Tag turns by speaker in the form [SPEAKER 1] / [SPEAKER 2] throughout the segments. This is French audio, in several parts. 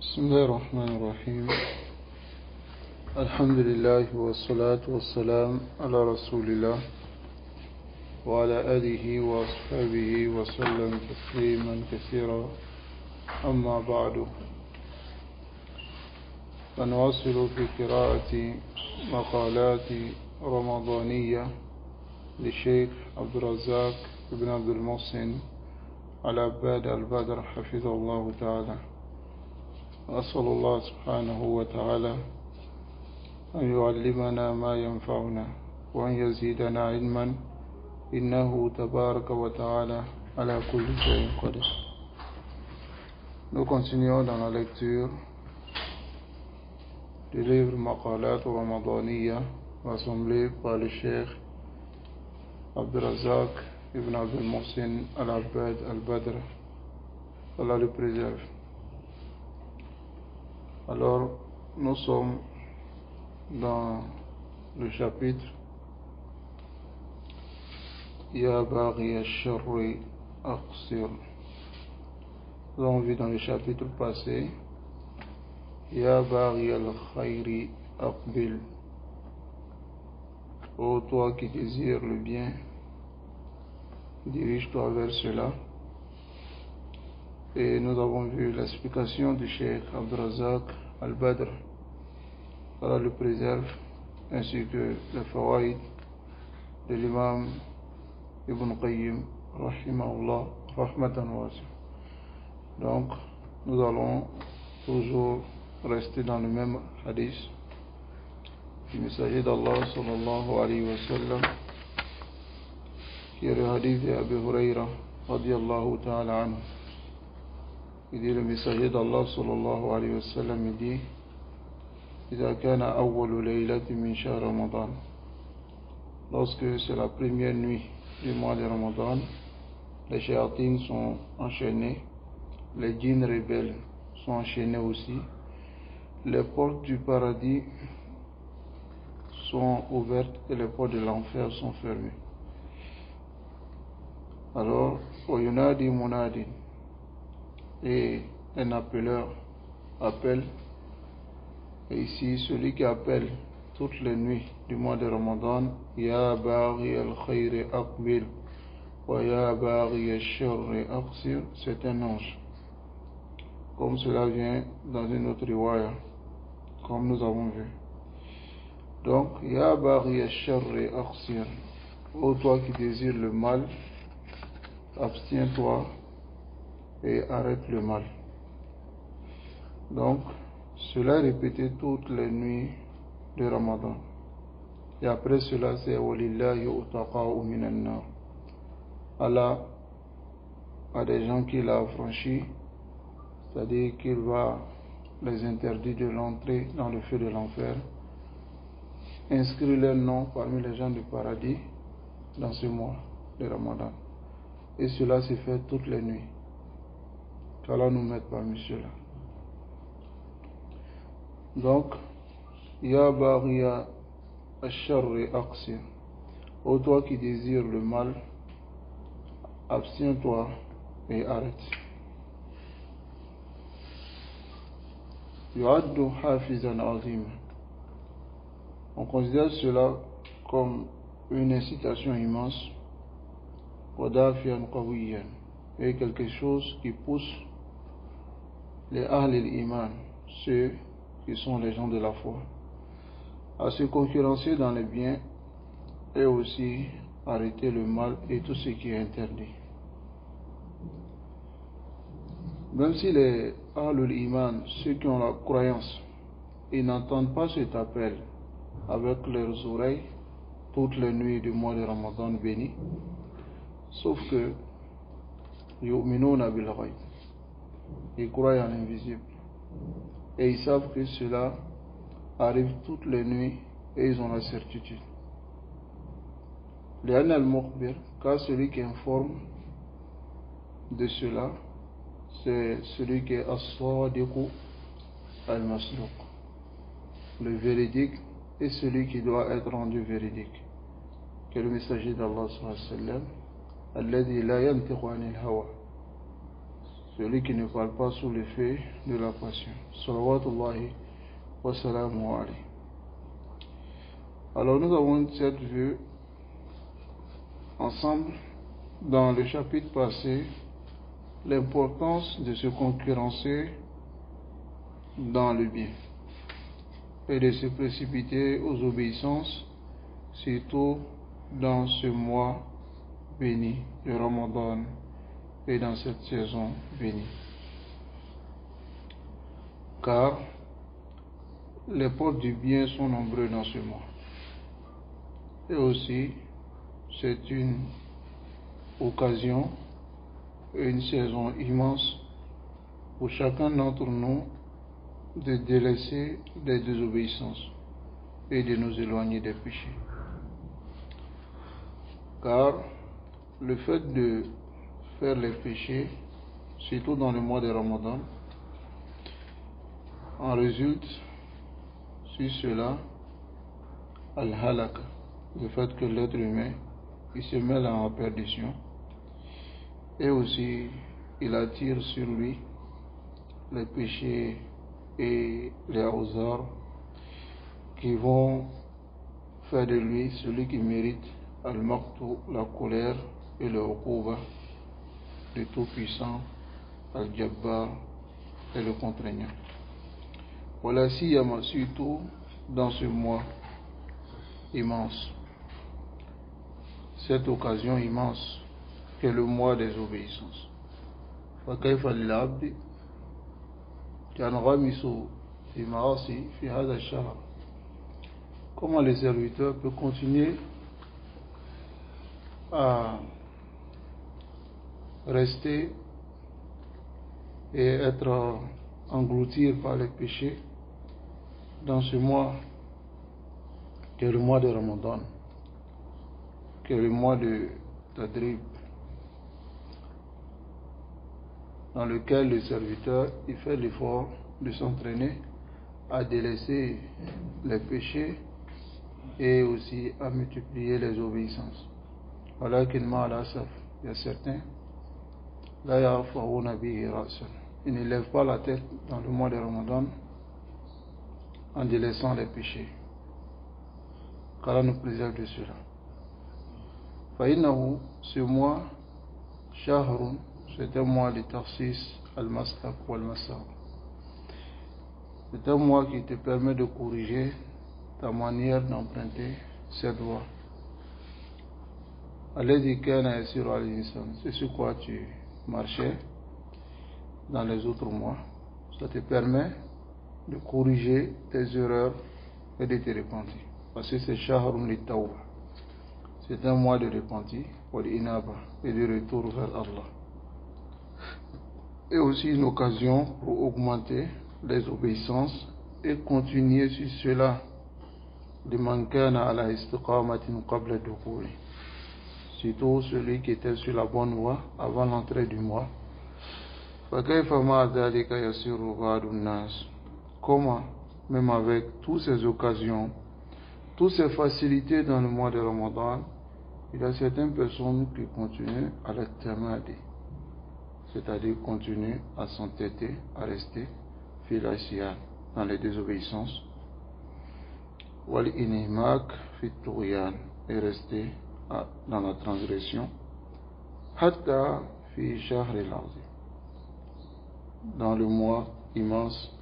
[SPEAKER 1] بسم الله الرحمن الرحيم. الحمد لله والصلاة والسلام على رسول الله وعلى آله وأصحابه وسلم تسليما كثيرا. أما بعد، فنواصل في قراءة مقالات رمضانية للشيخ عبد الرزاق بن عبد المحسن العباد البدر حفظه الله تعالى. أسأل الله سبحانه وتعالى أن يعلمنا ما ينفعنا وأن يزيدنا علما، إنه تبارك وتعالى على كل شيء قدير. Nous continuons dans la lecture du livre Maqalat Ramadaniya rassemblé par le Cheikh Abdul Razak ibn Abdul Muhsin al-Abbad al-Badr. Allah le préserve. Alors, nous sommes dans le chapitre Ya Baghi al-Sharri Aqsir. Nous avons vu dans le chapitre passé Ya Baghi al-Khayri Aqbil. Ô toi qui désires le bien, dirige-toi vers cela. Et nous avons vu l'explication du Cheikh Abdul Razak al-Badr, Allah le préserve, ainsi que le fawaïd de l'imam Ibn Qayyim, rahimahullah, rahmatan wasi. Donc, nous allons toujours rester dans le même hadith du messager d'Allah sallallahu alayhi wa sallam, qui est le hadith d'Abu Huraira radiyallahu ta'ala anhu. Il dit, le messager d'Allah sallallahu alayhi wa sallam, il dit, إذا كان أول ليلة من شهر رمضان. Lorsque c'est la première nuit du mois de Ramadan, les shayatines sont enchaînés, les djinns rebelles sont enchaînés aussi, les portes du paradis sont ouvertes et les portes de l'enfer sont fermées. Alors, وينادي مناد, et un appeleur appelle, et ici celui qui appelle toutes les nuits du mois de Ramadan, Ya Baghi al-Khayri Aqbil wa Ya Baghi al-Sharri Aqsir, c'est un ange, comme cela vient dans une autre riwaya, comme nous avons vu. Donc, Ya Baghi al-Sharri Aqsir, ô toi qui désires le mal, abstiens-toi et arrête le mal. Donc, cela est répété toutes les nuits de Ramadan. Et après cela, c'est Walillahi utaqa'u minan nar. Allah a des gens qu'il a affranchis, c'est-à-dire qu'il va les interdire de l'entrée dans le feu de l'enfer, inscrire leur nom parmi les gens du paradis dans ce mois de Ramadan. Et cela se fait toutes les nuits. Qu'Allah nous mette parmi ceux-là. Donc, Ya Baghiya al-Sharri Aqsir, ô toi qui désires le mal, abstiens-toi et arrête. Yu'addu hafizan azim. On considère cela comme une incitation immense, wadafiyan qawiyan, et quelque chose qui pousse les Ahl al-Iman, ceux qui sont les gens de la foi, à se concurrencer dans les biens et aussi arrêter le mal et tout ce qui est interdit. Même si les Ahlul Iman, ceux qui ont la croyance, ils n'entendent pas cet appel avec leurs oreilles toutes les nuits du mois de Ramadan béni, sauf que yu'minuna bil ghayb, ils croient en l'invisible. Et ils savent que cela arrive toutes les nuits et ils ont la certitude. Li'anna al-mukhbir, car celui qui informe de cela, c'est celui qui est as-sadiqu al-masduq, le véridique et celui qui doit être rendu véridique, que le messager d'Allah sallallahu alayhi wa sallam, alladhi la yantiqu anil hawa, celui qui ne parle pas sous l'effet de la passion. Salawatullahi wa salamu alayhi. Alors nous avons cette vue ensemble dans le chapitre passé, l'importance de se concurrencer dans le bien et de se précipiter aux obéissances, surtout dans ce mois béni de Ramadan et dans cette saison bénie. Car les portes du bien sont nombreux dans ce mois. Et aussi, c'est une occasion, une saison immense pour chacun d'entre nous de délaisser les désobéissances et de nous éloigner des péchés. Car le fait de faire les péchés, surtout dans le mois de Ramadan, en résulte sur cela al-halak, le fait que l'être humain il se mêle en perdition, et aussi il attire sur lui les péchés et les hasards qui vont faire de lui celui qui mérite al-maqtu, la colère et le uquba du tout-puissant, al-jabbar et le contraignant. Voilà siyama, surtout dans ce mois immense, cette occasion immense qu'est le mois des obéissances. فكيف للعبد ينغمس في معاصي في هذا الشهر. Comment le serviteur peut continuer à rester et être englouti par les péchés dans ce mois qui est le mois de Ramadan, qui est le mois de Tadrib, dans lequel le serviteur il fait l'effort de s'entraîner à délaisser les péchés et aussi à multiplier les obéissances. Voilà qu'il m'a à l'asaf, il y a certains, là il y a ils ne lèvent pas la tête dans le mois de Ramadan en délaissant les péchés. Qu'Allah nous préserve de cela. Faïnahu, ce mois, Shahrun, c'est un mois de Tarsis al-Maslak wal-Masar. C'est un mois qui te permet de corriger ta manière d'emprunter cette voie. C'est sur quoi tu marchais dans les autres mois. Ça te permet de corriger tes erreurs et de te repentir. Parce que c'est Shahrun li-Tawba. C'est un mois de repentir, wal-Inaba, et de retour vers Allah. Et aussi une occasion pour augmenter les obéissances et continuer sur cela. لمن كان على استقامة قبل الدخول. Surtout celui qui était sur la bonne voie avant l'entrée du mois. فكيف مع ذلك يسير بعض الناس. Comment, même avec toutes ces occasions, toutes ces facilités dans le mois de Ramadan, il y a certaines personnes qui continuent à l'attamadi, c'est-à-dire continuent à s'entêter, à rester filasiyan dans les désobéissances, wal inimak fit tughyan, et rester dans la transgression, hatta fi shahr al-azim, dans le mois immense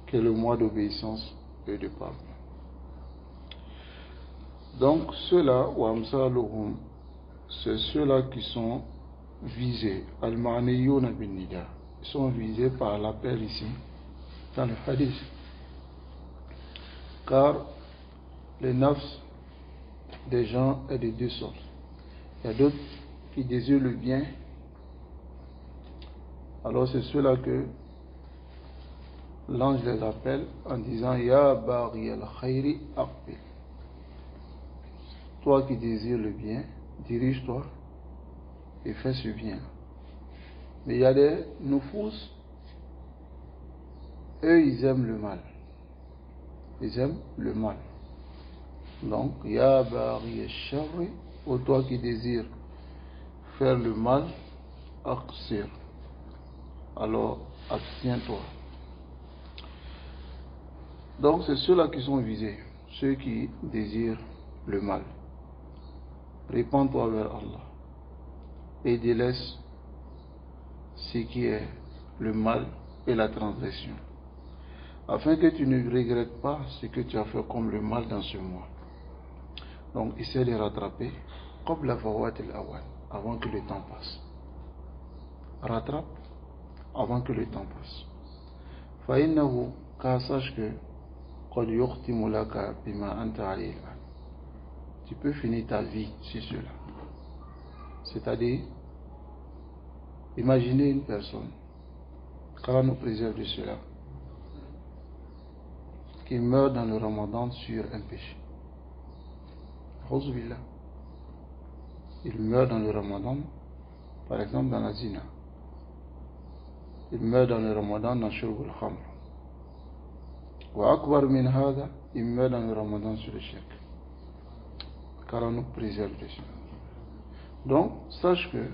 [SPEAKER 1] qui est le mois d'obéissance et de pardon. Donc ceux-là, wamsaluhum, c'est ceux-là qui sont visés, al-ma'niyuna bin nida, ils sont visés par l'appel ici dans le hadith. Car les nafs des gens est de deux sortes. Il y a d'autres qui désirent le bien. Alors c'est ceux-là que l'ange les appelle en disant Ya baghi al-khayri aqbil. Toi qui désires le bien, dirige-toi et fais ce bien. Mais il y a des nufus, eux ils aiment le mal. Ils aiment le mal. Donc, Ya baghi al-sharri, ou toi qui désires faire le mal, aqsir. alors abstiens-toi. Donc c'est ceux-là qui sont visés, ceux qui désirent le mal. Répands-toi vers Allah et délaisse ce qui est le mal et la transgression, afin que tu ne regrettes pas ce que tu as fait comme le mal dans ce mois. Donc essaie de rattraper comme la fawat al-awal, avant que le temps passe. Rattrape avant que le temps passe. Fa'innahu, car sache que qad yukhtimu laka bima anta alayhi. Tu peux finir ta vie sur cela. C'est-à-dire, imaginez une personne, qu'Allah nous préserve de cela, qui meurt dans le Ramadan sur un péché. Auzubillah. Il meurt dans le Ramadan, par exemple dans la zina. Il meurt dans le Ramadan dans shurb al-khamr. Wa akbar min hada, il meurt dans le Ramadan sur le shirk. Car on nous préserve de cela. Donc, sache que,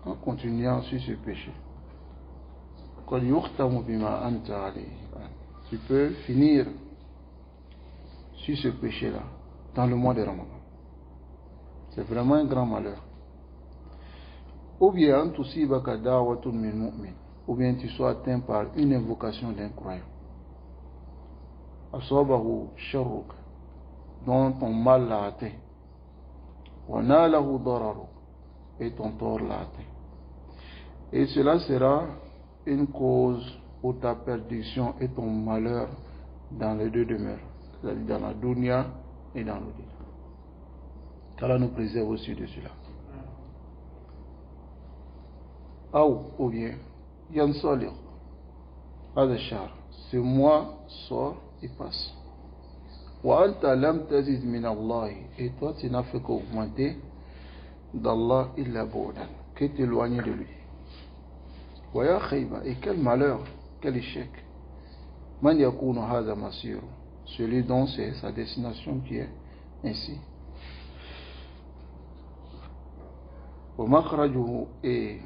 [SPEAKER 1] en continuant sur ce péché, tu peux finir sur ce péché-là dans le mois de Ramadan. C'est vraiment un grand malheur. Ou bien, ou bien tu sois atteint par une invocation d'un croyant. Asabahu sharruk, dont ton mal l'a atteint. Wa nalahu dararu, et ton tort l'a atteint. Et cela sera une cause pour ta perdition et ton malheur dans les deux demeures, c'est-à-dire dans la dunya et dans l'au-delà. Qu'Allah nous préserve aussi de cela. Ou bien, yansalir, Adachar, ce mois sort et passe. Wa anta lam tazid min Allah, et toi tu n'as fait qu'augmenter d'Allah illa boudan, que t'éloigner de lui. Wa ya khayba, et quel malheur, quel échec. Man yakunu hadha masir, celui dont c'est sa destination qui est ainsi. Wa makhrajuhu, et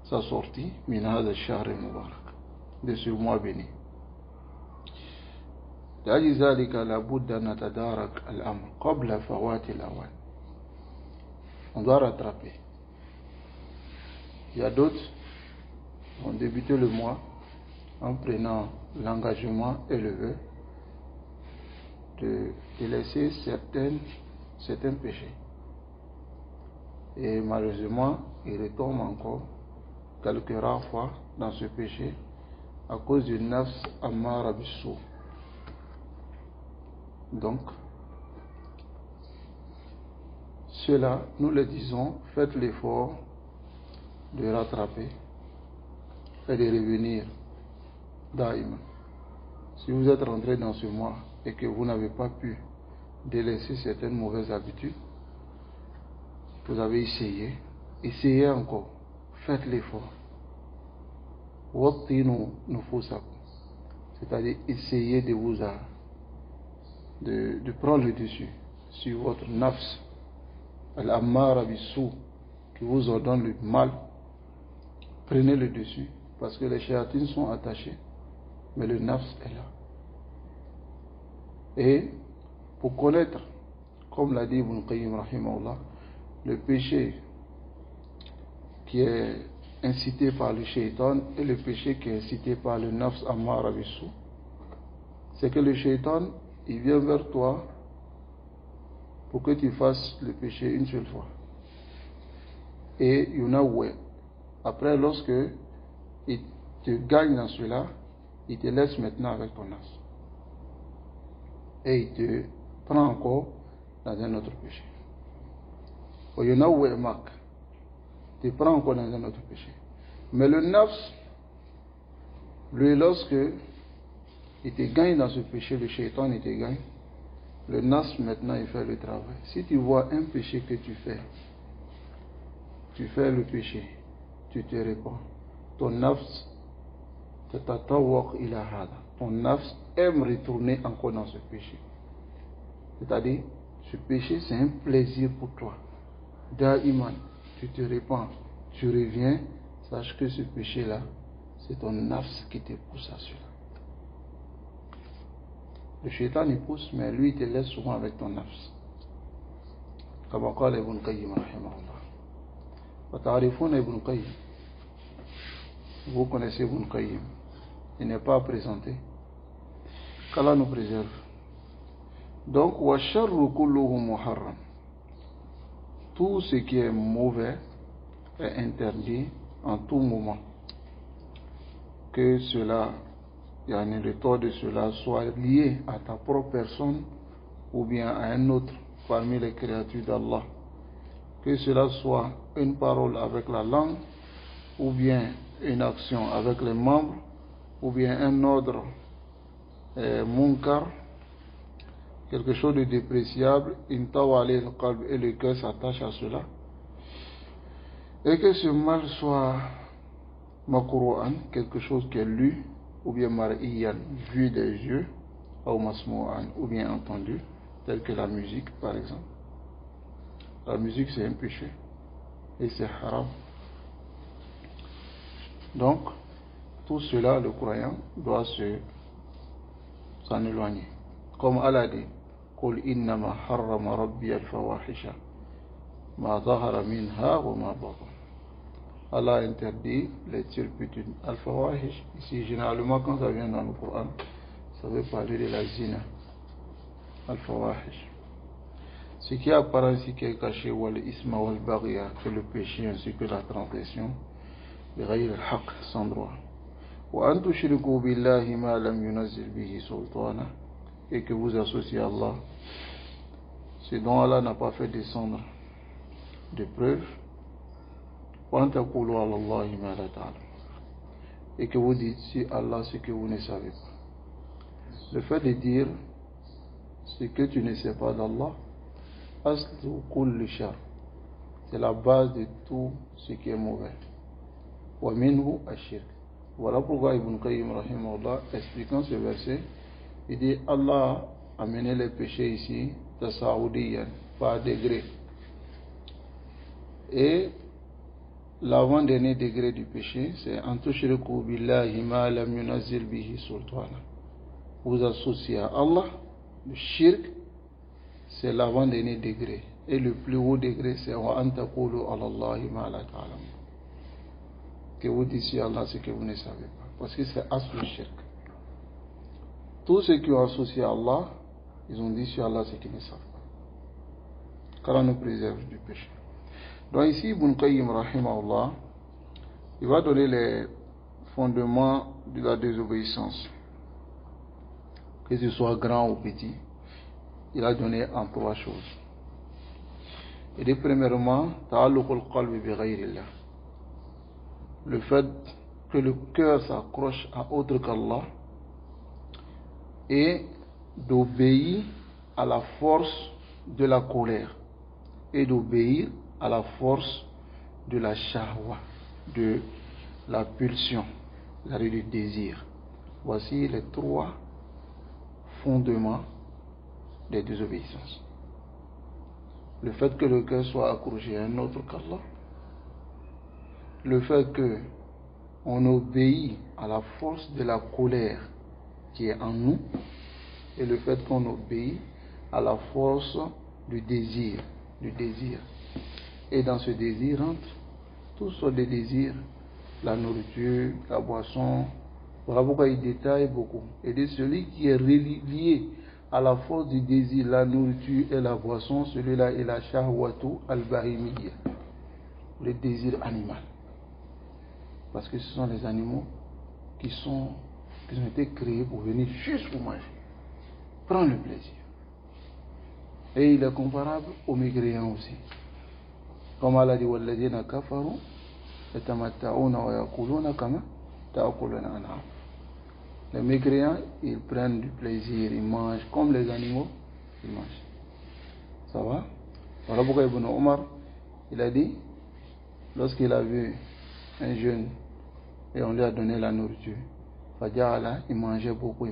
[SPEAKER 1] sa sortie min hadha ash-shahr al-mubarak, de ce mois béni. لذلك لابد أن نتدارك الأمر قبل فوات الأوان. On doit rattraper. Il y a d'autres qui ont débuté le mois en prenant l'engagement et le vœu de laisser certains péchés. Et malheureusement, ils retombent encore quelques rares fois dans ce péché à cause du nafs ammara bis-sou. Donc, cela, nous le disons, faites l'effort de rattraper et de revenir daïma. Si vous êtes rentré dans ce mois et que vous n'avez pas pu délaisser certaines mauvaises habitudes, vous avez essayez encore, faites l'effort. C'est-à-dire, essayez de prendre le dessus sur votre nafs, al-ammara bis-sou, qui vous ordonne le mal. Prenez le dessus, parce que les shayatines sont attachés, mais le nafs est là. Et pour connaître, comme l'a dit Ibn Qayyim rahimahullah, le péché qui est incité par le shaitan et le péché qui est incité par le nafs ammara bis-sou, c'est que le shaitan, il vient vers toi pour que tu fasses le péché une seule fois. Et il y en a ouais. Après, lorsque il te gagne dans cela, il te laisse maintenant avec ton as. Et il te prend encore dans un autre péché. Il y en a ouais, Marc. Il te prend encore dans un autre péché. Mais le nafs, lui, lorsque il te gagne dans ce péché, le shaitan, il te gagne. Le nafs, maintenant, il fait le travail. Si tu vois un péché que tu fais le péché, tu te répands. Ton nafs, ton nafs aime retourner encore dans ce péché. C'est-à-dire, ce péché, c'est un plaisir pour toi. Da'iman, tu te répands, tu reviens, sache que ce péché-là, c'est ton nafs qui te pousse à cela. Le shaitan il pousse, mais lui il te laisse souvent avec ton nafs. Comme قال ابن القيم رحمه الله. وتعرفون ابن القيم. Vous connaissez Ibn Qayyim. Il n'est pas présenté. Qu'Allah nous préserve. Donc, wa sharru kulluhu muharram. Tout ce qui est mauvais est interdit en tout moment. Que cela, le tort de cela soit lié à ta propre personne ou bien à un autre parmi les créatures d'Allah. Que cela soit une parole avec la langue ou bien une action avec les membres ou bien un ordre munkar, quelque chose de dépréciable, et le cœur s'attache à cela, et que ce mal soit makrou'an, quelque chose qui est lu, ou bien mar'iyan, vu des yeux, ou masmou'an, ou bien entendu, tel que la musique par exemple. La musique c'est un péché et c'est haram. Donc tout cela, le croyant doit s'en éloigner. Comme Allah dit, قل إنما حرم ربي الفواحش ما ظهر منها وما بطن. Allah interdit les turpitudes. Al-fawahish, ici généralement quand ça vient dans le Coran, ça veut parler de la zina. Al-fawahish. Ce qui apparaît ici qui est caché, wal isma wal baghiya, c'est le péché ainsi que la transgression, بغير الحق, sans droit. وأن تشركوا بالله ما لم ينزل به سلطانا, et que vous associez à Allah ce dont Allah n'a pas fait descendre de preuves, وأن تقولوا على الله ما لا تعلمون, et que vous dites sur Allah ce que vous ne savez pas. Le fait de dire ce que tu ne sais pas d'Allah, aslu kulli shar, c'est la base de tout ce qui est mauvais. Wa minhu ashirk. Voilà pourquoi Ibn Qayyim rahimahullah, expliquant ce verset, il dit Allah a mené les péchés ici tasawudiyan, par degré. Et l'avant-dernier degré du péché, c'est an tushriku billahi ma lam yunazzil bihi sultana. Vous associez à Allah, le shirk, c'est l'avant-dernier degré. Et le plus haut degré, c'est wa an taqulu ala Allahi ma la ta'lamun. Que vous disiez à Allah ce que vous ne savez pas. Parce que c'est aslu shirk. Tous ceux qui ont associé à Allah, ils ont dit sur Allah ce qu'ils ne savent pas. Qu'Allah nous préserve du péché. Donc ici, Ibn Qayyim rahimahullah, il va donner les fondements de la désobéissance. Que ce soit grand ou petit, il a donné en trois choses. Il dit premièrement, ta'alluqul qalbi bi ghayrillah. Le fait que le cœur s'accroche à autre qu'Allah et d'obéir à la force de la colère et d'obéir à la force de la shahwa, de la pulsion, c'est-à-dire du désir. Voici les trois fondements des désobéissances. Le fait que le cœur soit accroché à un autre qu'Allah, le fait que on obéit à la force de la colère qui est en nous, et le fait qu'on obéit à la force du désir, Et dans ce désir entre toutes sortes de désirs, la nourriture, la boisson. Voilà pourquoi il détaille beaucoup. Et de celui qui est lié à la force du désir, la nourriture et la boisson, celui-là est la shahwatu al-bahimiyya, le désir animal. Parce que ce sont les animaux qui ont été créés pour venir juste pour manger, prendre le plaisir. Et il est comparable aux mécréants aussi. Comme Allah dit, وَالَّذِينَ كَفَرُوا يَتَمَتَّعُونَ وَيَأْكُلُونَ كَمَا تَأْكُلُ الْأَنْعَامُ. Les mécréants, ils prennent du plaisir, ils mangent comme les animaux, ils mangent. Ça va? Voilà pourquoi Ibn Omar, il a dit, lorsqu'il a vu un jeune et on lui a donné la nourriture, Faja'ala, il mangeait beaucoup.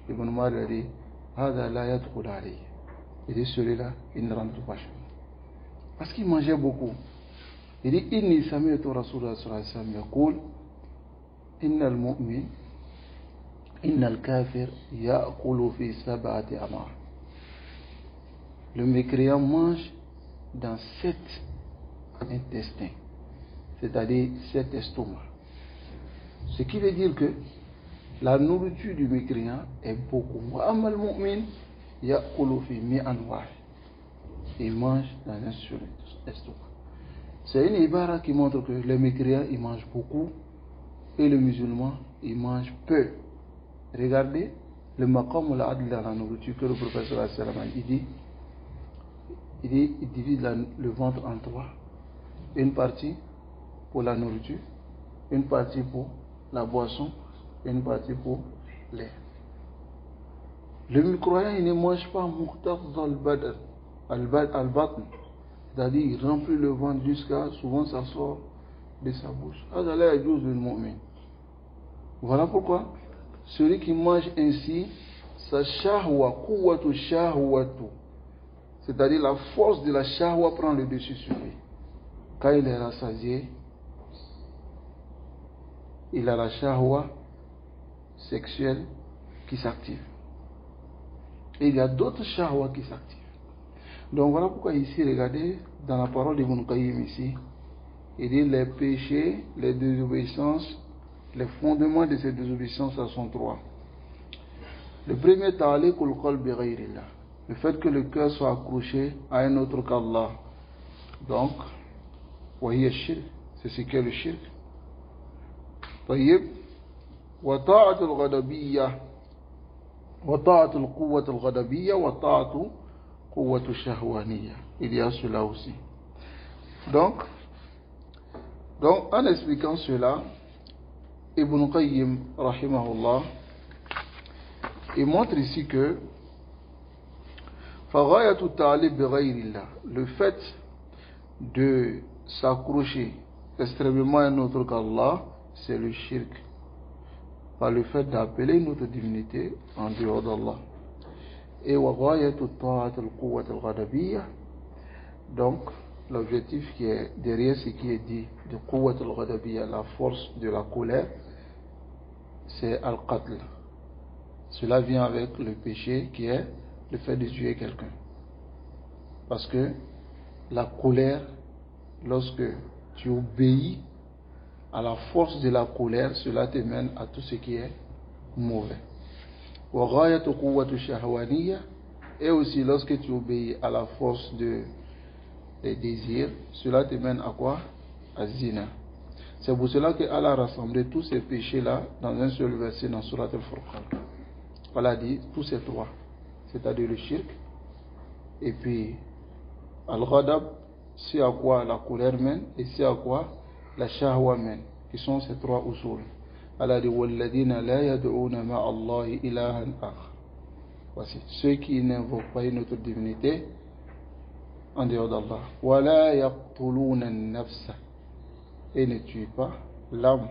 [SPEAKER 1] Ibn Omar a dit, Hada la yadkhul alayhi. Il dit, celui-là, il ne rentre pas chez lui. Parce qu'il mangeait beaucoup. Il dit, Inni sami'tu Rasulullah sallallahu alayhi wa sallam yaqul, Innal mu'min, innal kafir ya'kulu fi sab'ati amar. Le mécréant mange dans 7 intestins, c'est-à-dire 7 estomacs. Ce qui veut dire que la nourriture du mécréant est beaucoup. Amal mu'min ya'kulu fi mi'an wahid. Il mange dans un seul estomac. C'est une ibara qui montre que les mécréants ils mangent beaucoup et les musulmans ils mangent peu. Regardez le maqam al adl dans la nourriture que le professeur il dit. Il divise le ventre en 3. Une partie pour la nourriture, une partie pour la boisson, et une partie pour l'air. Le mécréant il ne mange pas muqtaz al-badr, al-batn, c'est-à-dire il remplit le ventre jusqu'à, souvent ça sort de sa bouche. Voilà pourquoi celui qui mange ainsi, sa shahwa, quwwatu shahwatu, c'est-à-dire la force de la shahwa prend le dessus sur lui. Quand il est rassasié, il a la shahwa sexuelle qui s'active. Et il y a d'autres shahwa qui s'activent. Donc voilà pourquoi ici, regardez, dans la parole d'Ibn Qayyim ici, il dit les péchés, les désobéissances, les fondements de ces désobéissances sont 3. Le premier, ta'aliqul qalbi ghayrillah, le fait que le cœur soit accroché à un autre qu'Allah. Donc, wahiya shirk, c'est ce qu'est le shirk. طيب وطاعة الغضبية وطاعة القوة الغضبية وطاعة قوة الشهوانية. Il y a cela aussi. Donc en expliquant cela, Ibn Qayyim rahimahullah, il montre ici que فغاية التعليق بغير الله, le fait de s'accrocher extrêmement à un autre qu'Allah, c'est le shirk, par le fait d'appeler notre divinité en dehors d'Allah. Et donc l'objectif qui est derrière ce qui est dit de quwwat al-ghadabiyya, la force de la colère, c'est al-qatl. Cela vient avec le péché qui est le fait de tuer quelqu'un. Parce que la colère, lorsque tu obéis à la force de la colère, cela te mène à tout ce qui est mauvais. Et aussi lorsque tu obéis à la force des désirs, cela te mène à quoi? À zina. C'est pour cela que Allah a rassemblé tous ces péchés-là dans un seul verset dans Surat al-Furqan. Allah dit tous ces 3, c'est-à-dire le shirk, et puis al-ghadab, c'est à quoi la colère mène, et c'est à quoi la shahwa mène, qui sont ces 3 usul. Allah dit walladina la yad'una ma'allahi ilahan akhar. Voici ceux qui n'invoquent pas une autre divinité en dehors d'Allah. Wa la yaqtuluna an-nafsa, et ne tuent pas l'âme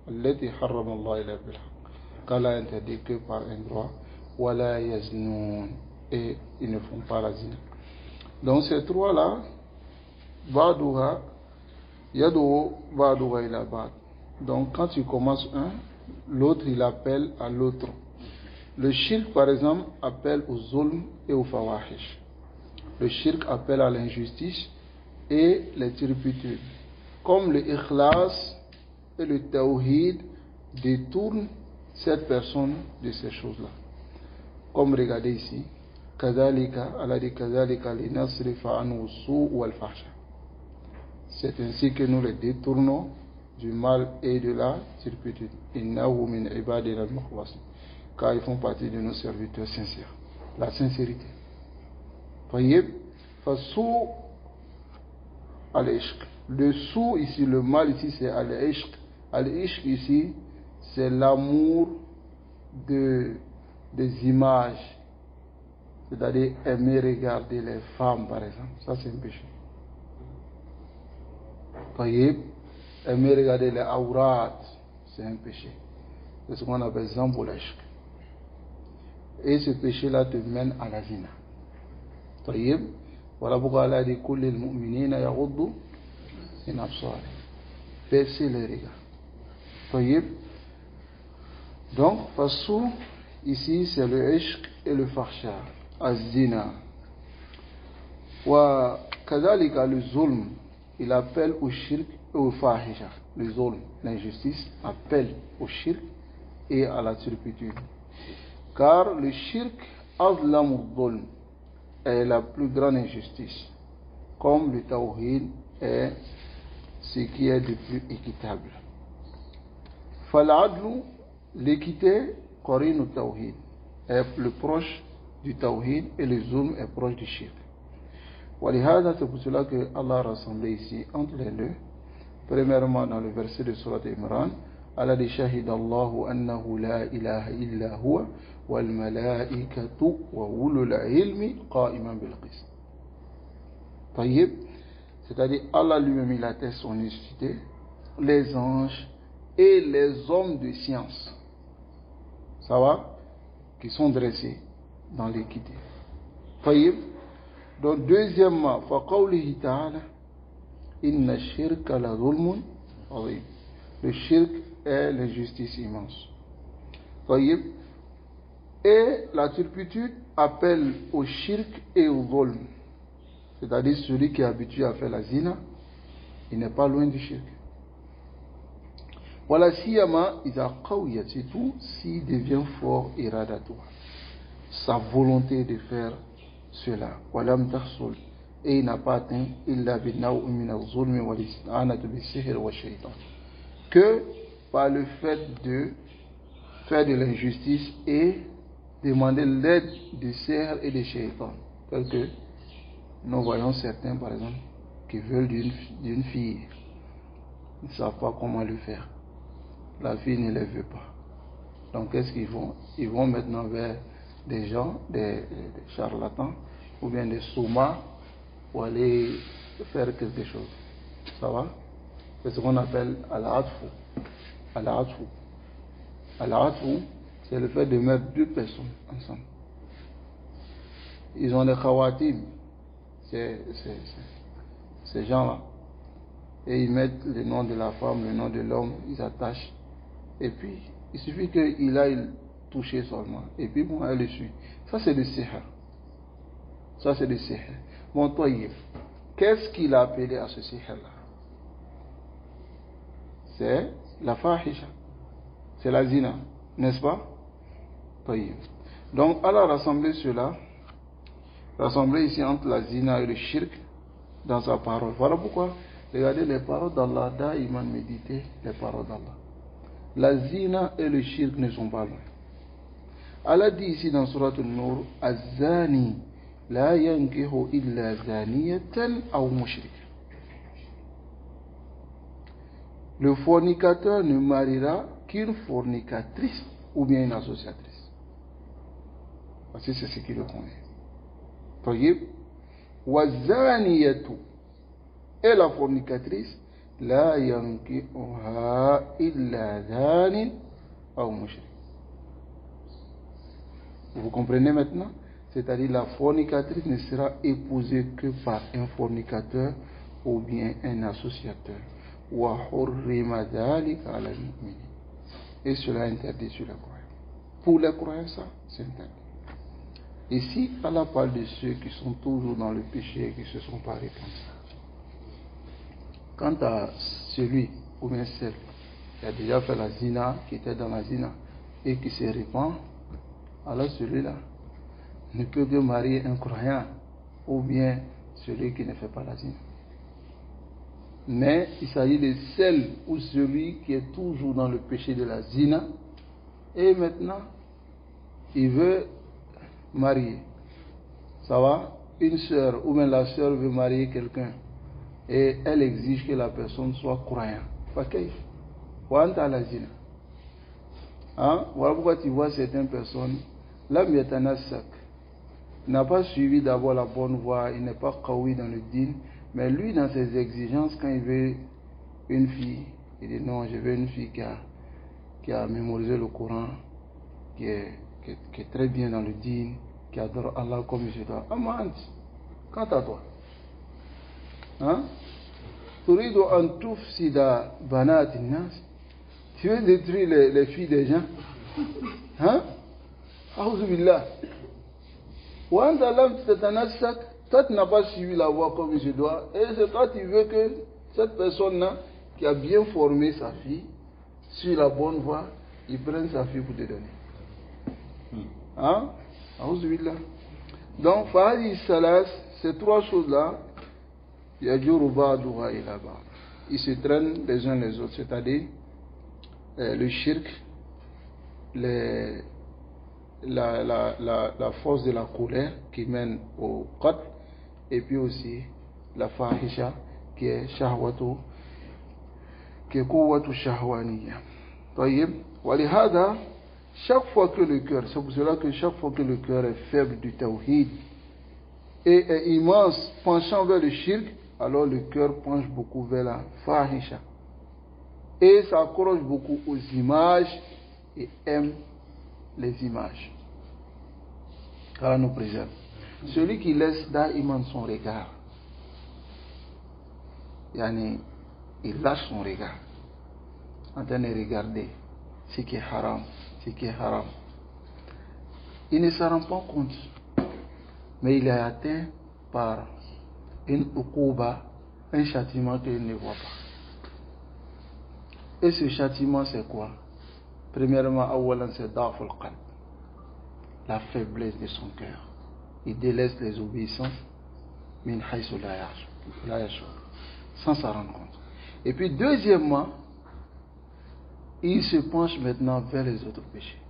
[SPEAKER 1] allati harrama Allah illa bil haqq, qu'Allah interdit que par un droit. Wa la yaznun, et ils ne font pas la zina. Donc ces 3 là, ba'duha yad'u ba'duha ila ba'd. Donc quand tu commences un, l'autre il appelle à l'autre. Le shirk par exemple appelle au zulm et au fawahish. Le shirk appelle à l'injustice et les turpitudes. Comme le ikhlas et le tawhid détournent cette personne de ces choses-là. Comme regardez ici, kadhalika, Allah dit kadhalika linasrifa anhu su' wal fahsha. C'est ainsi que nous les détournons du mal et de la turpitude. Innahu min ibadina al-mukhlasin, car ils font partie de nos serviteurs sincères. La sincérité. Tayyib, fasu al-ishq. Le sou ici, le mal ici, c'est al-ishq. Al-ishq ici, c'est l'amour des images. C'est-à-dire aimer regarder les femmes, par exemple. Ça, c'est un péché. Tayyib, aimer regarder les awrat, c'est un péché. C'est ce qu'on appelle zamboulashk. Et ce péché-là te mène à la zina. Tayyib, voilà pourquoi Allah dit kulli al-mu'minina yaghuddu min absarihim. Baissez les regards. Tayyib, Donc, Fassou, ici, c'est le ishq et le farsha, az-zina. Wa kadhalika le zulm, il appelle au shirk et au fahisha. Le zulm, l'injustice, appelle au shirk et à la turpitude. Car le shirk, azlam zulm, est la plus grande injustice. Comme le tawhid est ce qui est le plus équitable. Fal-adlu, l'équité, qarin tawhid, est le proche du tawhid et le zulm est proche du shirk. Walihada, c'est pour cela que Allah a rassemblé ici entre les deux. Premièrement, dans le verset de Surat Imran, Allah dit Shahid Allahu annahu la ilaha illa huwa wal malaikatu wa ulul ilmi qa'iman bil qist. Tayyib, c'est-à-dire Allah lui-même il atteste son unicité, les anges et les hommes de science, ça va, qui sont dressés dans l'équité. Tayyib. Donc deuxièmement, فَقَوْلِهِ تَعَالَى إِنَّ الشِّرْكَ لَظُلْمٌ عَظِيمٌ. Le shirk est l'injustice immense. Tayyib. Et la turpitude appelle au shirk et au zulm. C'est-à-dire celui qui est habitué à faire la zina, il n'est pas loin du shirk. Voilà siyama iza qawiyat, c'est tout s'il devient fort iradatoire. Sa volonté de faire cela. Walam tahsul, et il n'a pas atteint illa binnaw min az-zulmi wal isti'anatu bis-sihr wa shaytan. Que par le fait de faire de l'injustice et demander l'aide du sihr et des shaytan. Tel que nous voyons certains, par exemple, qui veulent d'une fille. Ils ne savent pas comment le faire. La fille ne les veut pas. Donc qu'est-ce qu'ils font? Ils vont maintenant vers des gens, des charlatans, ou bien des soumas, pour aller faire quelque chose. Ça va? C'est ce qu'on appelle al-atfu. Al-atfu. Al-atfu, c'est le fait de mettre deux personnes ensemble. Ils ont des khawatim, ces gens-là. Et ils mettent le nom de la femme, le nom de l'homme, ils attachent. Et puis, il suffit qu'il aille toucher seulement. Et puis, bon, elle le suit. Ça, c'est le sihr. Ça, c'est le sihr. Bon, toi, qu'est-ce qu'il a appelé à ce sihr-là? C'est la fahisha. C'est la zina. N'est-ce pas? Donc, Allah a rassemblé cela. Rassemblé ici entre la zina et le shirk dans sa parole. Voilà pourquoi, regardez les paroles d'Allah. Daïman méditer les paroles d'Allah. La zina et le shirk ne sont pas loin. Allah dit ici dans Surat An-Nur, Az-zani la yankihu illa zaniyatan aw mushrika. Le fornicateur ne mariera qu'une fornicatrice ou bien une associatrice. Parce que c'est ce qui le convient. Tayyib. Wa zaniyatu, et la fornicatrice, la yankihuha illa zanin aw mushrik. Vous comprenez maintenant? C'est-à-dire la fornicatrice ne sera épousée que par un fornicateur ou bien un associateur. Wa hurrima dhalika ala al-mu'minin. Et cela est interdit sur les croyants. Pour les croyants, ça, c'est interdit. Ici, Allah parle de ceux qui sont toujours dans le péché et qui ne se sont pas repentis. Quant à celui ou bien celle qui a déjà fait la zina, qui était dans la zina et qui se répand, alors celui-là ne peut que marier un croyant ou bien celui qui ne fait pas la zina. Mais il s'agit de celle ou celui qui est toujours dans le péché de la zina et maintenant il veut marier. Ça va? Une sœur ou bien la sœur veut marier quelqu'un et elle exige que la personne soit croyante. Voilà pourquoi tu vois certaines personnes, l'homme est un assak. Il n'a pas suivi d'abord la bonne voie, il n'est pas kawi dans le din, mais lui, dans ses exigences, quand il veut une fille, il dit non, je veux une fille qui a mémorisé le Coran, qui est très bien dans le din, qui adore Allah comme je dois. Amant, quant à toi, hein? Turidu an tufsida banat an-nas, tu veux détruire les filles des gens, Hein? Aouzubillah. Toi, tu n'as pas suivi la voie comme il se doit. Et c'est toi qui veux que cette personne-là, qui a bien formé sa fille, sur la bonne voie, il prenne sa fille pour te donner. Hein? Aouzubillah. Donc, Fahadi Salas, ces trois choses-là, ils se traînent les uns les autres, c'est-à-dire le shirk, la force de la colère qui mène au qatl, et puis aussi la fahisha qui est shahwatu, qui est quwwatu shahwaniya. Walihada, chaque fois que le cœur, c'est pour cela que chaque fois que le cœur est faible du tawhid et est immense, penchant vers le shirk, alors le cœur penche beaucoup vers la fahisha et s'accroche beaucoup aux images et aime les images. Allah nous préserve. Celui qui laisse da'iman son regard, il lâche son regard en train de regarder ce qui est haram, ce qui est haram. Il ne s'en rend pas compte, mais il est atteint par une uquba, un châtiment qu'il ne voit pas. Et ce châtiment, c'est quoi? Premièrement, awalan, c'est da'f al-qalb, la faiblesse de son cœur. Il délaisse les obéissances min haythu la yashur, sans s'en rendre compte. Et puis deuxièmement, il se penche maintenant vers les autres péchés.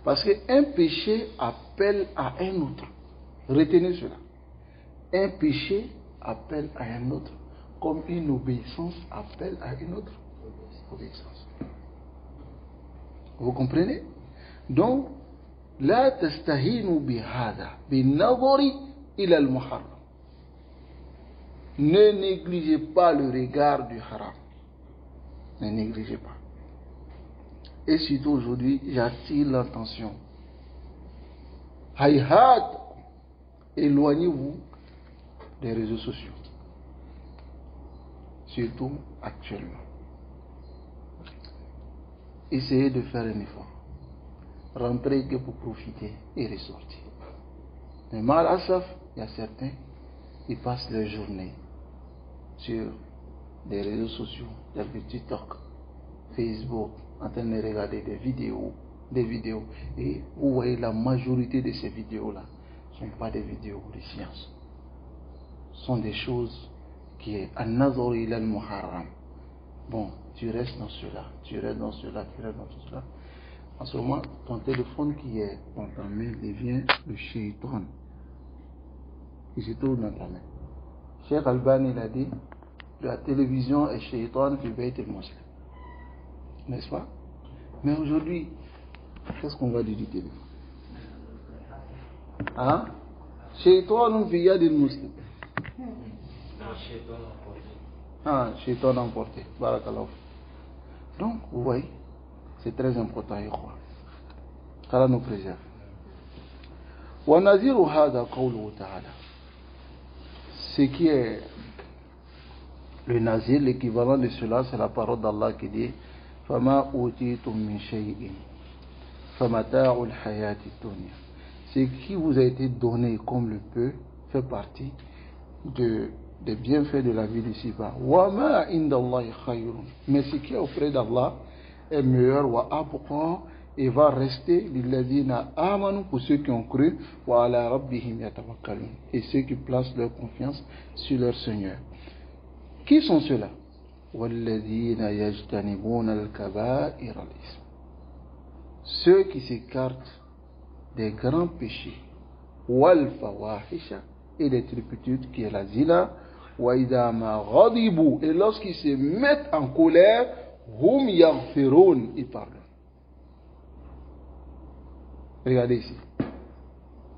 [SPEAKER 1] Parce qu'un péché appelle à un autre. Retenez cela. Un péché appelle à un autre, comme une obéissance appelle à une autre obéissance. Vous comprenez? Donc, la tastahinu bihada binadhari ila al-muharram. Ne négligez pas le regard du haram. Ne négligez pas. Et surtout aujourd'hui, j'attire l'attention. Hayhat, éloignez-vous des réseaux sociaux. Surtout actuellement. Essayez de faire un effort. Rentrez que pour profiter et ressortir. Mais mal à saf, il y a certains, ils passent leur journée sur des réseaux sociaux, tels que TikTok, Facebook, en train de regarder des vidéos. Et vous voyez, la majorité de ces vidéos-là ne sont pas des vidéos de science. Ce sont des choses qui est an-nazar ila al-muharram. Bon, tu restes dans cela, tu restes dans cela, tu restes dans tout cela. En ce moment, ton téléphone qui est dans ta main devient le shaitan. Il se trouve dans ta main. Cheikh Albani il a dit, la télévision est shaitan fi bayt al-muslim. N'est-ce pas? Mais aujourd'hui, qu'est-ce qu'on va dire du téléphone? Hein? Shaitan fi yad al-muslim. Ah, shaitan emporté. Barakallahu. Donc, vous voyez, c'est très important, je crois. qu'Allah nous préserve. وَنَذِيرُ هَذَا قَوْلُهُ تَعَالَى. Ce qui est le nazir, l'équivalent de cela, c'est la parole d'Allah qui dit فَمَا أُوتِيتُم مِّن شَيْءٍ فَمَتَاعُ الْحَيَاةِ الدُّنْيَا. Ce qui vous a été donné comme le peu fait partie des bienfaits de la vie d'ici-bas. وَمَا عِنْدَ اللَّهِ خَيْرٌ. Mais ce qui est auprès d'Allah est meilleur, وَأَبْقَى, et va rester لِلَّذِينَ آمَنُوا, pour ceux qui ont cru, وَعَلَى رَبِّهِمْ يَتَوَكَّلُونَ, et ceux qui placent leur confiance sur leur Seigneur. Qui sont ceux-là? وَالَّذِينَ يَجْتَنِبُونَ الْكَبَائِرَ الْإِثْمِ. Ceux qui s'écartent des grands péchés, وَالْفَوَاحِشَ, et des turpitudes, qui est la zina, وَإِذَا مَا غَضِبُوا, et lorsqu'ils se mettent en colère, هُمْ يَغْفِرُونَ, ils pardonnent. Regardez ici.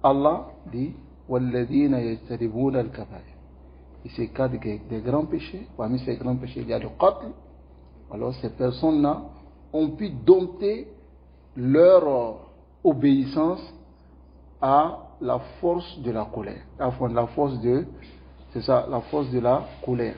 [SPEAKER 1] Allah dit وَالَّذِينَ يَجْتَنِبُونَ الْكَبَائِرَ. Ils s'écartent des grands péchés. Parmi ces grands péchés, il y a le qatl. Alors ces personnes-là ont pu dompter leur obéissance à la force de la colère. La force de la colère.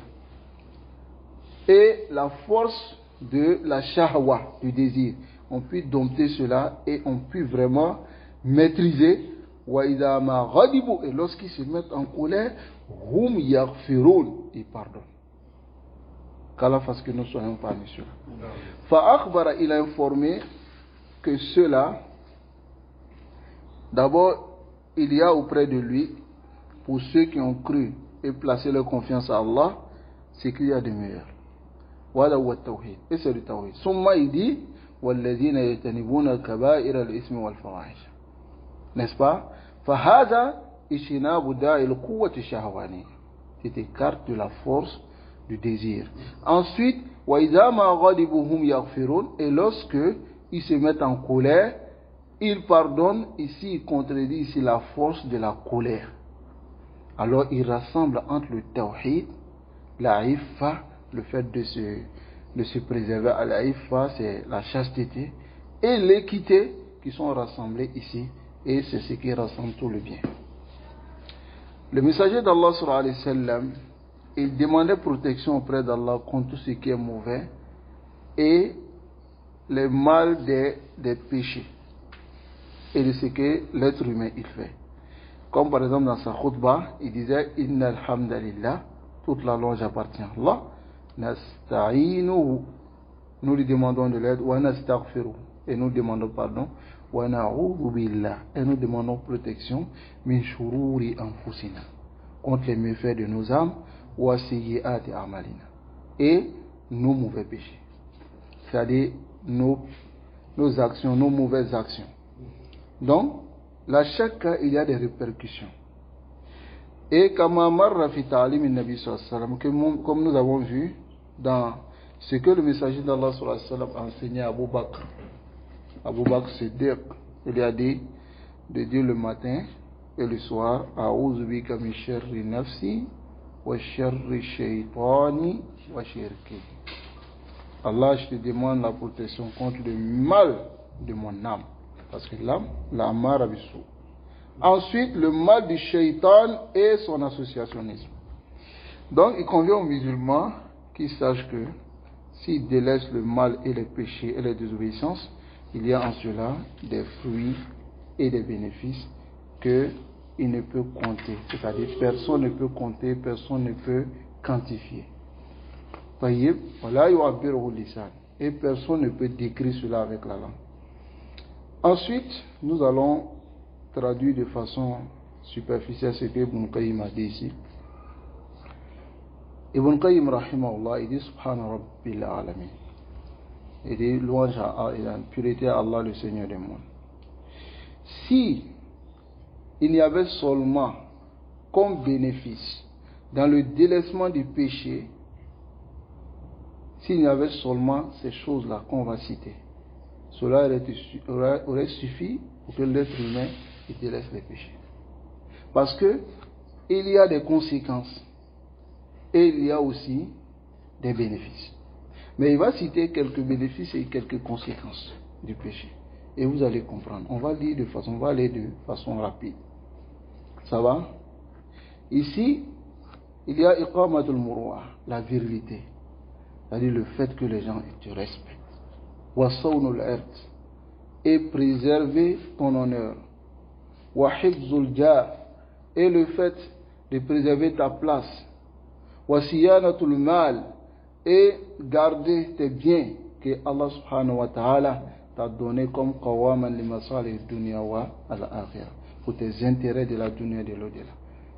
[SPEAKER 1] Et la force de la shahwa, du désir. on puisse dompter cela et on puisse vraiment maîtriser. Et lorsqu'ils se mettent en colère, hum yaghfirun, ils pardonnent. Qu'Allah fasse que nous soyons parmi ceux-là. Fa'akhbara, il a informé que ceux-là, d'abord, il y a auprès de lui, pour ceux qui ont cru et placé leur confiance à Allah, c'est qu'il y a des meilleurs. Voilà wa tawhid. Et c'est le tawhid. Summa il dit, walladhina yatanibuna al-kaba'ir al-ismi wal-fawahish. N'est-ce pas? Fahada ishinabu da'il quwwati shahwani. C'est écarte de la force du désir. Ensuite, wa idha ma ghadibuhum yaghfirun, et lorsque ils se mettent en colère, ils pardonnent. Ici, il contredit ici la force de la colère. Alors, il rassemble entre le tawhid, la iffa, le fait de se préserver à la iffa, c'est la chasteté, et l'équité qui sont rassemblés ici, et c'est ce qui rassemble tout le bien. Le messager d'Allah sallallahu alayhi wa sallam, il demandait protection auprès d'Allah contre tout ce qui est mauvais et le mal des péchés et de ce que l'être humain il fait. Comme par exemple dans sa khutbah, il disait Inna alhamdulillah, toute la louange appartient à Allah. Nasta'inu, nous lui demandons de l'aide. Wa nastaghfiru, et nous demandons pardon. Wa na'udhu billah, et nous demandons protection. Min shururi anfusina, contre les méfaits de nos âmes. Wa sayyi'ati a'malina, et nos mauvais péchés. C'est-à-dire nos actions, nos mauvaises actions. Donc, là, chaque cas, il y a des répercussions. Et comme nous avons vu dans ce que le messager d'Allah a enseigné à Abu Bakr. Abu Bakr Siddiq, il a dit de dire le matin et le soir, A'udhu bika min sharri nafsi wa sharri shaytani wa shirki. Allah, je te demande la protection contre le mal de mon âme. Parce que l'âme, la mara bisou. Ensuite, le mal du shaitan et son associationnisme. Donc, il convient aux musulmans qu'ils sachent que s'ils délaissent le mal et les péchés et les désobéissances, il y a en cela des fruits et des bénéfices qu'il ne peut compter. C'est-à-dire, personne ne peut compter, personne ne peut quantifier. Et personne ne peut décrire cela avec la langue. Ensuite, nous allons traduire de façon superficielle ce que Ibn Qayyim a dit ici. Ibn Qayyim rahimahullah, il dit Subhana Rabbil Alamin. Il dit louange à la pureté à Allah, le Seigneur des mondes. Si il y avait seulement comme bénéfice dans le délaissement du péché, s'il y avait seulement ces choses-là qu'on va citer, cela aurait suffi pour que l'être humain délaisse les péchés. Parce que il y a des conséquences et il y a aussi des bénéfices. Mais il va citer quelques bénéfices et quelques conséquences du péché. Et vous allez comprendre. On va aller de façon rapide. Ça va? Ici, il y a iqamatul muru'ah, la virilité. C'est-à-dire le fait que les gens te respectent. Wa sawnul ard, et préserver ton honneur. Wa hifzul jah, et le fait de préserver ta place. Wa siyanatul mal, et garder tes biens que Allah subhanahu wa ta'ala t'a donné comme qawaman li masalih dunya wa al-akhirah, pour tes intérêts de la dunya et de l'au-delà.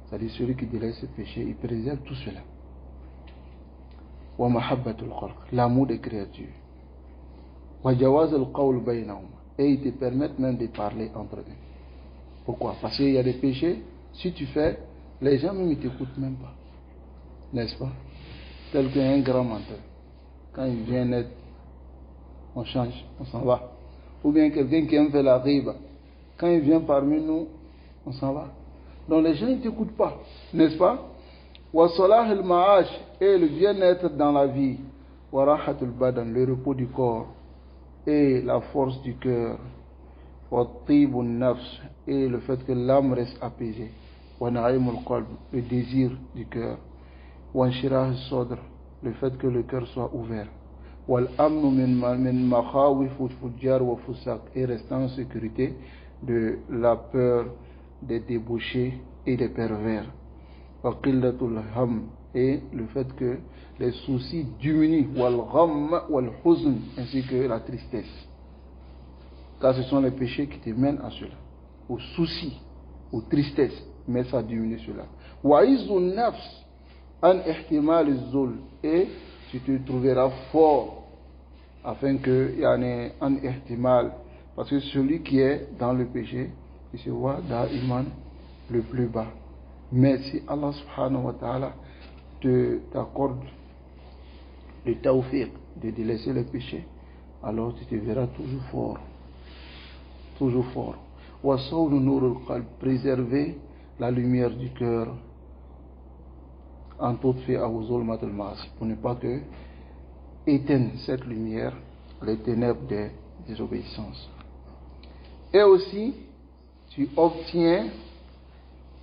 [SPEAKER 1] C'est-à-dire celui qui délaisse ses péchés, il préserve tout cela. Wa mahabbatul khalq, l'amour des créatures. Wa jawaz al-qawl baynahum, et ils te permettent même de parler entre eux. Pourquoi? Parce qu'il y a des péchés, si tu fais, les gens même ne t'écoutent même pas. N'est-ce pas? Tel qu'un grand menteur. Quand il vient net, on change, on s'en va. Ou bien quelqu'un qui aime faire la riba. Quand il vient parmi nous, on s'en va. Donc les gens ne t'écoutent pas. N'est-ce pas? Wa salah al-ma'ash, et le bien-être dans la vie. Wa rahatul badan, le repos du corps. Et la force du cœur. Wa tibun nafs, et le fait que l'âme reste apaisée. Wa na'imul qalb, le désir du cœur. Wa anshirah sadr, le fait que le cœur soit ouvert. et restant en sécurité de la peur des débauchés et des pervers. Et le fait que les soucis diminuent, ainsi que la tristesse. Car ce sont les péchés qui te mènent à cela, aux soucis, aux tristesses, mais ça diminue cela. Et tu te trouveras fort afin qu'il y en ait un ihtimal, parce que celui qui est dans le péché, il se voit da'iman le plus bas. Mais si Allah subhanahu wa ta'ala t'accorde le tawfiq de délaisser le péché, alors tu te verras toujours fort. Toujours fort. Préserver la lumière du cœur en toute fait pour ne pas que éteindre cette lumière les ténèbres des désobéissances. Et aussi, tu obtiens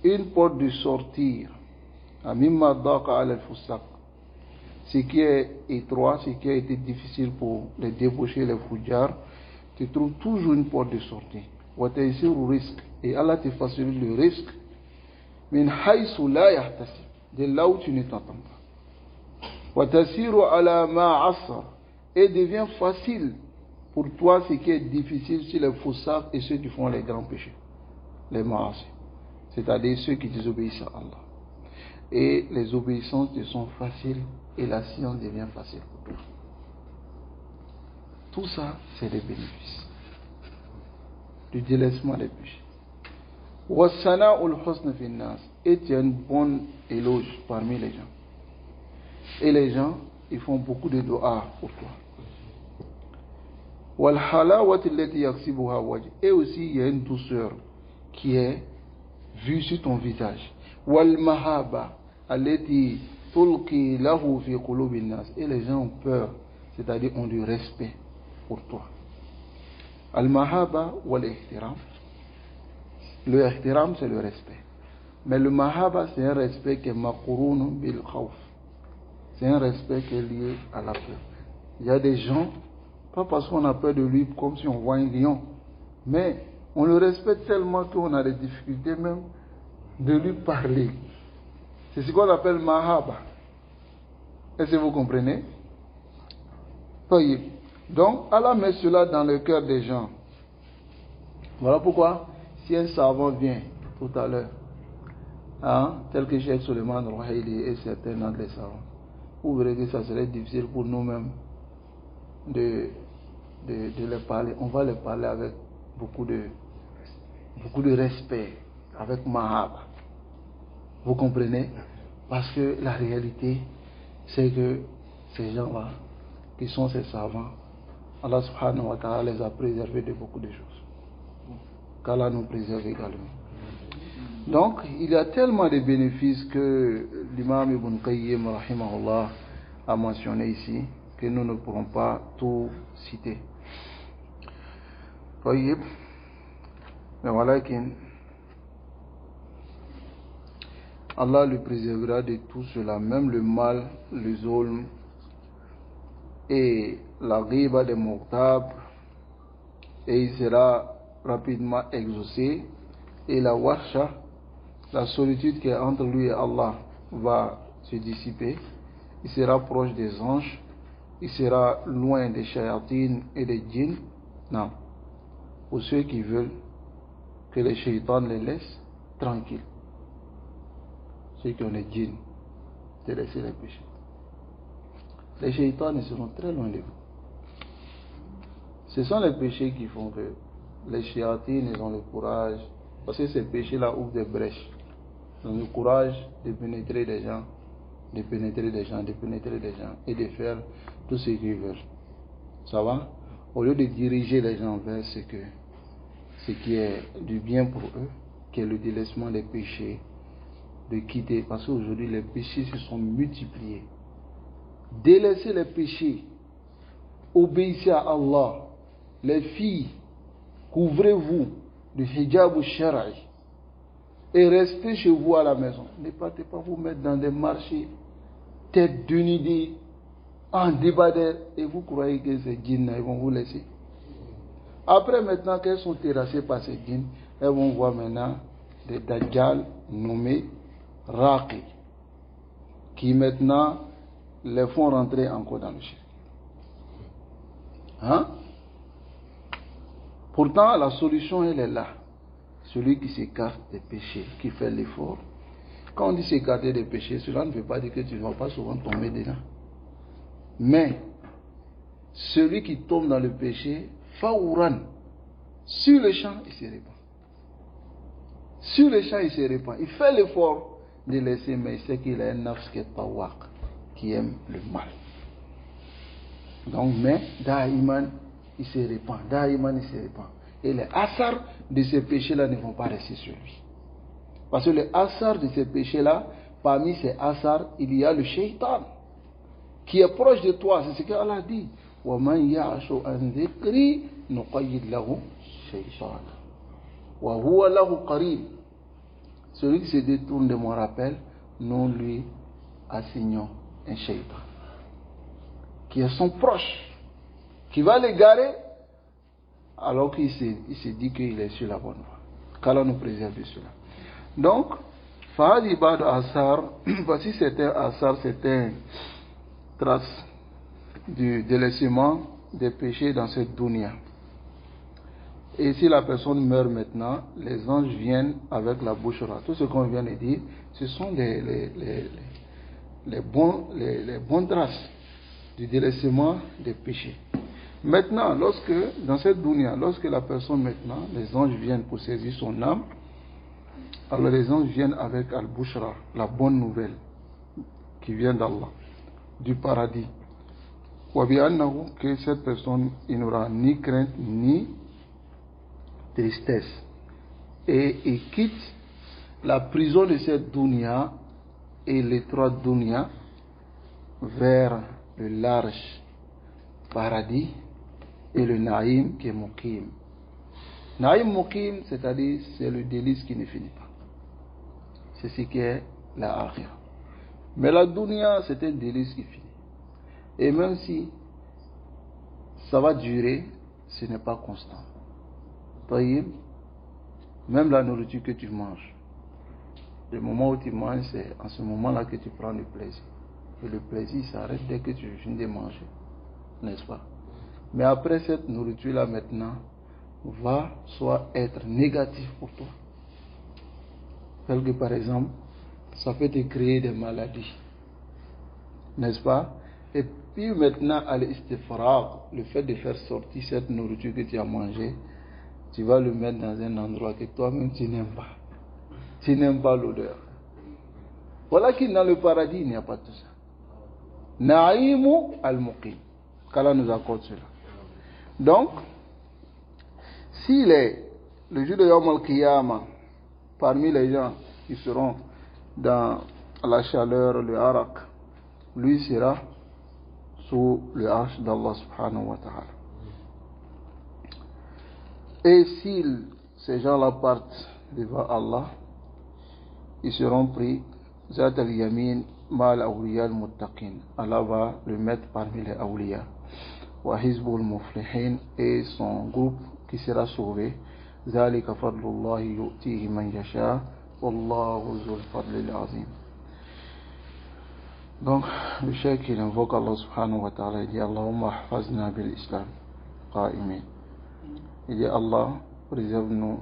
[SPEAKER 1] une porte de sortir. Ce qui est étroit, ce qui a été difficile pour les débauchés, les foujards, tu trouves toujours une porte de sortie. Et Allah te facilite le risque de là où tu ne t'attends pas. Et devient facile pour toi ce qui est difficile sur les foussards et ceux qui font les grands péchés, les ma'asi, c'est-à-dire ceux qui désobéissent à Allah. Et les obéissances te sont faciles et la science devient facile pour toi. Tout ça, c'est des bénéfices du délaissement des péchés. Et tu as une bonne éloge parmi les gens. Et les gens, ils font beaucoup de doigts pour toi. Et aussi, il y a une douceur qui est vue sur ton visage. Et les gens ont peur, c'est-à-dire ont du respect pour toi. Al-mahaba wal-ihtiram. Le ihtiram, c'est le respect. Mais le mahaba, c'est un respect qui est maqroun bil khawf. C'est un respect qui est lié à la peur. Il y a des gens, pas parce qu'on a peur de lui comme si on voit un lion, mais on le respecte tellement qu'on a des difficultés même de lui parler. C'est ce qu'on appelle mahaba. Est-ce que vous comprenez? Donc, Allah met cela dans le cœur des gens. Voilà pourquoi, si un savant vient tout à l'heure, tel que Cheikh Suleiman Rouhaili et certains d'entre les savants, vous verrez que ça serait difficile pour nous-mêmes de les parler. On va les parler avec beaucoup de respect, avec mahaba. Vous comprenez? Parce que la réalité, c'est que ces gens-là, qui sont ces savants, Allah subhanahu wa ta'ala les a préservés de beaucoup de choses. Qu'Allah nous préserve également. Donc, il y a tellement de bénéfices que l'imam Ibn Qayyim rahimahullah a mentionné ici que nous ne pourrons pas tout citer. Mais voilà Allah le préservera de tout cela, même le mal, le zulm et la ghiba des mortables, et il sera rapidement exaucé, et la warsha, la solitude qui est entre lui et Allah, va se dissiper. Il sera proche des anges, il sera loin des shayatines et des djinns. Non, pour ceux qui veulent que les shaitans les laissent tranquilles, ceux qui ont les djinns, de laisser les péchés. Les shaitans seront très loin de vous. Ce sont les péchés qui font que les shayatines ont le courage, parce que ces péchés-là ouvrent des brèches. Ils ont le courage de pénétrer des gens, et de faire tout ce qu'ils veulent. Ça va? Au lieu de diriger les gens vers ce qui est du bien pour eux, qui est le délaissement des péchés, de quitter, parce qu'aujourd'hui les péchés se sont multipliés. Délaissez les péchés, obéissez à Allah. Les filles, couvrez-vous du hijab ou shara'i et restez chez vous à la maison. Ne partez pas vous mettre dans des marchés tête dénudée, en débardeur, et vous croyez que ces djinns, ils vont vous laisser. Après, maintenant qu'elles sont terrassées par ces djinns, elles vont voir maintenant des dajjals nommés Raqi, qui maintenant les font rentrer encore dans le shirk. Hein? Pourtant, la solution, elle est là. Celui qui s'écarte des péchés, qui fait l'effort. Quand on dit s'écarter des péchés, cela ne veut pas dire que tu ne vas pas souvent tomber dedans. Mais, celui qui tombe dans le péché, Fawran, sur le champ, il se répand. Sur le champ, il se répand. Il fait l'effort de laisser, mais il sait qu'il a un nafs qui est tawaq, qui aime le mal. Donc, mais, Da'iman, il se répand. Da'iman, il se répand. Et les asars de ces péchés-là ne vont pas rester sur lui. Parce que les asars de ces péchés-là, parmi ces asars, il y a le shaitan, qui est proche de toi. C'est ce qu'Allah dit. وَمَنْ يَعْشُ عَنْ ذِكْرِي نُقَيِّدْ لَهُ شَيْطَانًا وَهُوَ لَهُ قَرِينٌ. Celui qui se détourne de mon rappel, nous lui assignons un shaitan, qui est son proche, qui va l'égarer, alors qu'il se dit qu'il est sur la bonne voie. Qu'Allah nous préserve de cela. Donc, Fahad Ibad Asar, voici certains Asar, certaines traces du délaissement des péchés dans cette dunya. Et si la personne meurt maintenant, les anges viennent avec la bouchera. Tout ce qu'on vient de dire, ce sont les bonnes traces du délaissement des péchés. Maintenant, dans cette dunya, lorsque la personne maintenant, les anges viennent pour saisir son âme, alors les anges viennent avec al-bushra, la bonne nouvelle qui vient d'Allah, du paradis. Que cette personne, il n'aura ni crainte ni tristesse. Et il quitte la prison de cette dunya et l'étroite dunya vers le large paradis et le naïm qui est muqim. Naïm muqim, c'est-à-dire c'est le délice qui ne finit pas. C'est ce qui est la akhira. Mais la dunya, c'est un délice qui finit. Et même si ça va durer, ce n'est pas constant. Même la nourriture que tu manges, le moment où tu manges, c'est en ce moment-là que tu prends le plaisir. Et le plaisir s'arrête dès que tu finis de manger, n'est-ce pas? Mais après, cette nourriture-là maintenant va soit être négative pour toi. Tel que par exemple, ça peut te créer des maladies, n'est-ce pas? Et puis maintenant, à l'istifraq, le fait de faire sortir cette nourriture que tu as mangée, tu vas le mettre dans un endroit que toi-même tu n'aimes pas. Tu n'aimes pas l'odeur. Voilà qu'il dans le paradis, il n'y a pas tout ça. Naïmu al-muqim. Qu'Allah nous accorde cela. Donc, s'il est le jour de Yawm al-Qiyamah, parmi les gens qui seront dans la chaleur, le harak, lui sera sous le arche d'Allah subhanahu wa ta'ala. Et si ces gens-là partent devant Allah, ils seront pris Zat al-Yamin mal awliya al-muttaqin. Allah va le mettre parmi les awliya. Wa hizbul muflihin, et son groupe qui sera sauvé. Zalika fadlullahi yu'tihi man yasha wallahu zul fadlil azim. Donc, le cheikh il invoque Allah subhanahu wa ta'ala, il dit Allahumma hafazna bil islam qa'imin. Il dit Allah, préserve-nous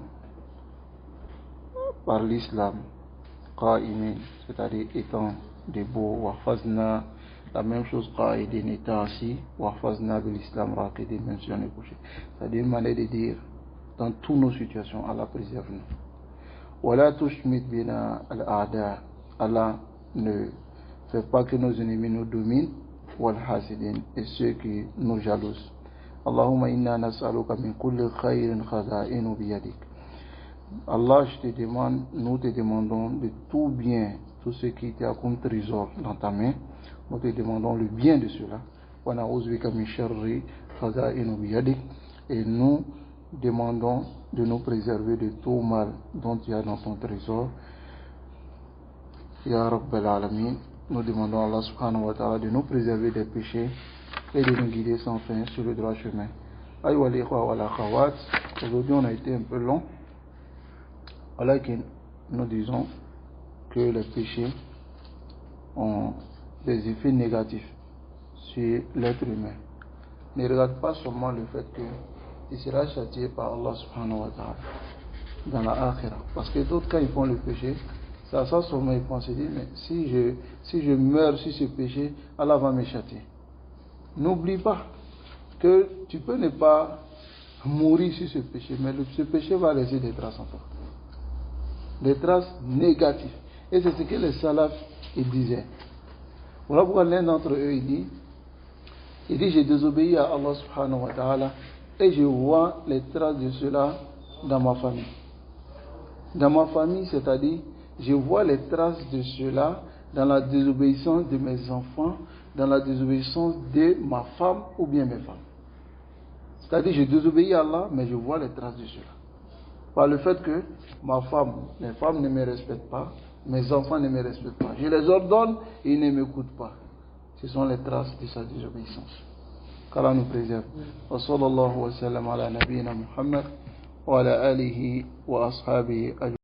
[SPEAKER 1] par l'islam qa'imin, c'est-à-dire étant debout, wa hafazna, la même chose qa'idin, étant assis, wa hafazna bil islam raqidin, même si on est couché. C'est-à-dire une manière de dire, dans toutes nos situations, Allah préserve-nous. Wa la tushmit bina al-a'da, Allah ne fait pas que nos ennemis nous dominent, wal hasidin, et ceux qui nous jalousent. Allahumma inna nas'aluka min kulli khayrin khaza'inu biyadik. Allah, je te demande, nous te demandons de tout bien, tout ce qui était comme trésor dans ta main, nous te demandons le bien de cela. Wa na'udhu bika min sharri khaza'inu biyadik, et nous demandons de nous préserver de tout mal dont tu as dans ton trésor. Ya Rabbal Alamin. nous demandons à Allah subhanahu wa ta'ala de nous préserver des péchés et de nous guider sans fin sur le droit chemin. Aïwa l'ikhwa wa l'akhawat, aujourd'hui on a été un peu long, alors que nous disons que les péchés ont des effets négatifs sur l'être humain. Ne regarde pas seulement le fait que tu seras châtié par Allah subhanahu wa ta'ala dans la akhira. Parce que d'autres, quand ils font le péché, c'est à ça seulement ils pensent, dire, mais si je meurs sur ce péché, Allah va me châtier. N'oublie pas que tu peux ne pas mourir sur ce péché, mais ce péché va laisser des traces en toi. Des traces négatives. Et c'est ce que les salafs ils disaient. Voilà pourquoi l'un d'entre eux il dit, j'ai désobéi à Allah subhanahu wa ta'ala et je vois les traces de cela dans ma famille. Dans ma famille, c'est-à-dire, je vois les traces de cela dans la désobéissance de mes enfants, dans la désobéissance de ma femme ou bien mes femmes. C'est-à-dire, je désobéis à Allah, mais je vois les traces de cela. Par le fait que mes femmes ne me respectent pas, mes enfants ne me respectent pas. Je les ordonne et ils ne m'écoutent pas. Ce sont les traces de sa désobéissance. Qu'Allah nous préserve. Wa sallallahu wa sallam ala nabiyyina Muhammad wa ala alihi wa ashabihi ajma'in.